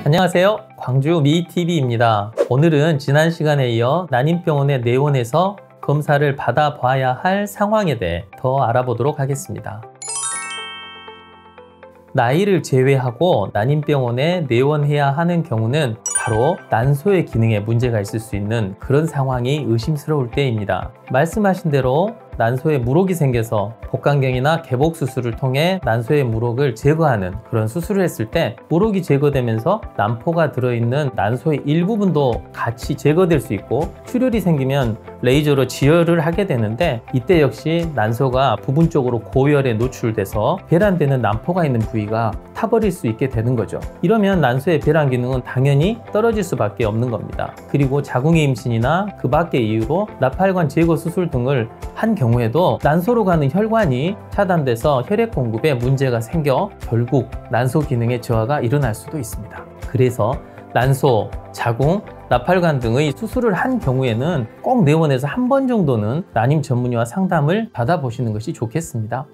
안녕하세요, 광주 미TV입니다. 오늘은 지난 시간에 이어 난임병원의 내원에서 검사를 받아봐야 할 상황에 대해 더 알아보도록 하겠습니다. 나이를 제외하고 난임병원에 내원해야 하는 경우는 바로 난소의 기능에 문제가 있을 수 있는 그런 상황이 의심스러울 때입니다. 말씀하신 대로 난소에 물혹이 생겨서 복강경이나 개복 수술을 통해 난소의 물혹을 제거하는 그런 수술을 했을 때 물혹이 제거되면서 난포가 들어있는 난소의 일부분도 같이 제거될 수 있고, 출혈이 생기면 레이저로 지혈을 하게 되는데, 이때 역시 난소가 부분적으로 고열에 노출돼서 배란되는 난포가 있는 부위가 타버릴 수 있게 되는 거죠. 이러면 난소의 배란 기능은 당연히 떨어질 수밖에 없는 겁니다. 그리고 자궁의 임신이나 그 밖의 이유로 나팔관 제거 수술 등을 한 경우에도 난소로 가는 혈관이 차단돼서 혈액 공급에 문제가 생겨 결국 난소 기능의 저하가 일어날 수도 있습니다. 그래서 난소, 자궁, 나팔관 등의 수술을 한 경우에는 꼭 내원에서 한 번 정도는 난임 전문의와 상담을 받아보시는 것이 좋겠습니다.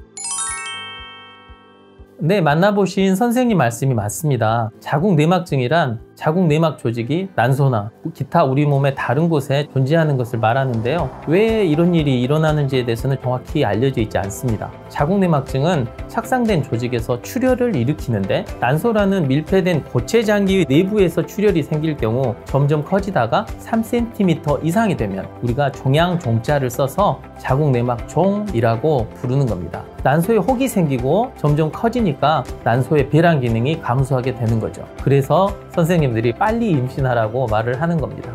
네, 만나보신 선생님 말씀이 맞습니다. 자궁내막증이란 자궁내막 조직이 난소나 기타 우리 몸의 다른 곳에 존재하는 것을 말하는데요. 왜 이런 일이 일어나는지에 대해서는 정확히 알려져 있지 않습니다. 자궁내막증은 착상된 조직에서 출혈을 일으키는데, 난소라는 밀폐된 고체 장기의 내부에서 출혈이 생길 경우 점점 커지다가 3cm 이상이 되면 우리가 종양종자를 써서 자궁내막종이라고 부르는 겁니다. 난소에 혹이 생기고 점점 커지니까 난소의 배란 기능이 감소하게 되는 거죠. 그래서 선생님들이 빨리 임신하라고 말을 하는 겁니다.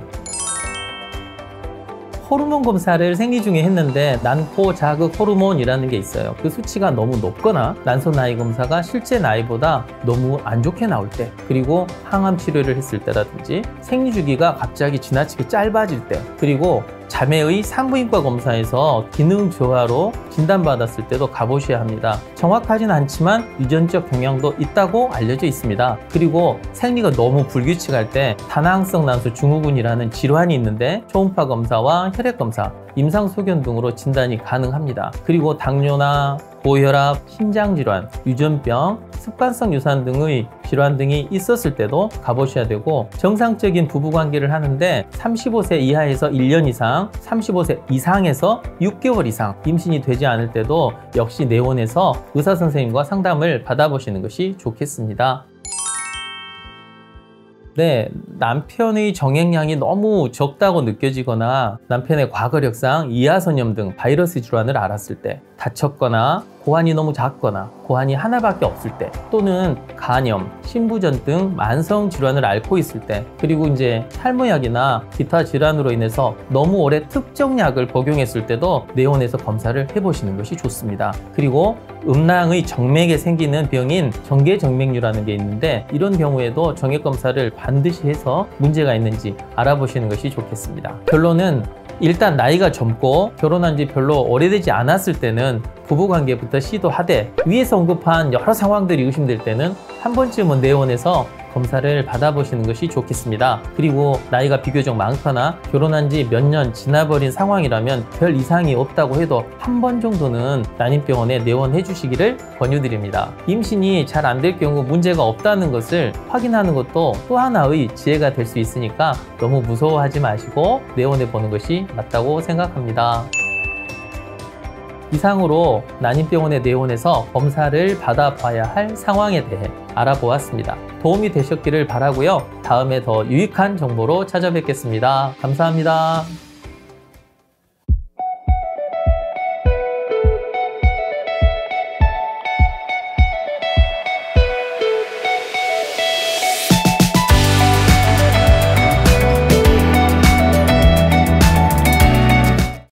호르몬 검사를 생리 중에 했는데 난포 자극 호르몬이라는 게 있어요. 그 수치가 너무 높거나 난소 나이 검사가 실제 나이보다 너무 안 좋게 나올 때, 그리고 항암 치료를 했을 때라든지 생리 주기가 갑자기 지나치게 짧아질 때, 그리고 자매의 산부인과 검사에서 기능 저하로 진단받았을 때도 가보셔야 합니다. 정확하진 않지만 유전적 경향도 있다고 알려져 있습니다. 그리고 생리가 너무 불규칙할 때 다낭성 난소 증후군이라는 질환이 있는데 초음파 검사와 혈액 검사, 임상 소견 등으로 진단이 가능합니다. 그리고 당뇨나 고혈압, 심장질환, 유전병, 습관성 유산 등의 질환 등이 있었을 때도 가보셔야 되고, 정상적인 부부관계를 하는데 35세 이하에서 1년 이상, 35세 이상에서 6개월 이상 임신이 되지 않을 때도 역시 내원에서 의사선생님과 상담을 받아보시는 것이 좋겠습니다. 네, 남편의 정액량이 너무 적다고 느껴지거나 남편의 과거력상 이하선염 등 바이러스 질환을 앓았을 때, 다쳤거나 고환이 너무 작거나 고환이 하나밖에 없을 때, 또는 간염, 신부전 등 만성 질환을 앓고 있을 때, 그리고 이제 탈모약이나 기타 질환으로 인해서 너무 오래 특정 약을 복용했을 때도 내원에서 검사를 해보시는 것이 좋습니다. 그리고 음낭의 정맥에 생기는 병인 정계정맥류라는 게 있는데, 이런 경우에도 정액 검사를 반드시 해서 문제가 있는지 알아보시는 것이 좋겠습니다. 결론은 일단 나이가 젊고 결혼한 지 별로 오래되지 않았을 때는 부부관계부터 시도하되, 위에서 언급한 여러 상황들이 의심될 때는 한 번쯤은 내원에서 검사를 받아보시는 것이 좋겠습니다. 그리고 나이가 비교적 많거나 결혼한 지 몇 년 지나버린 상황이라면 별 이상이 없다고 해도 한 번 정도는 난임병원에 내원해 주시기를 권유드립니다. 임신이 잘 안 될 경우 문제가 없다는 것을 확인하는 것도 또 하나의 지혜가 될 수 있으니까 너무 무서워하지 마시고 내원해 보는 것이 맞다고 생각합니다. 이상으로 난임병원에 내원해서 검사를 받아봐야 할 상황에 대해 알아보았습니다. 도움이 되셨기를 바라고요. 다음에 더 유익한 정보로 찾아뵙겠습니다. 감사합니다.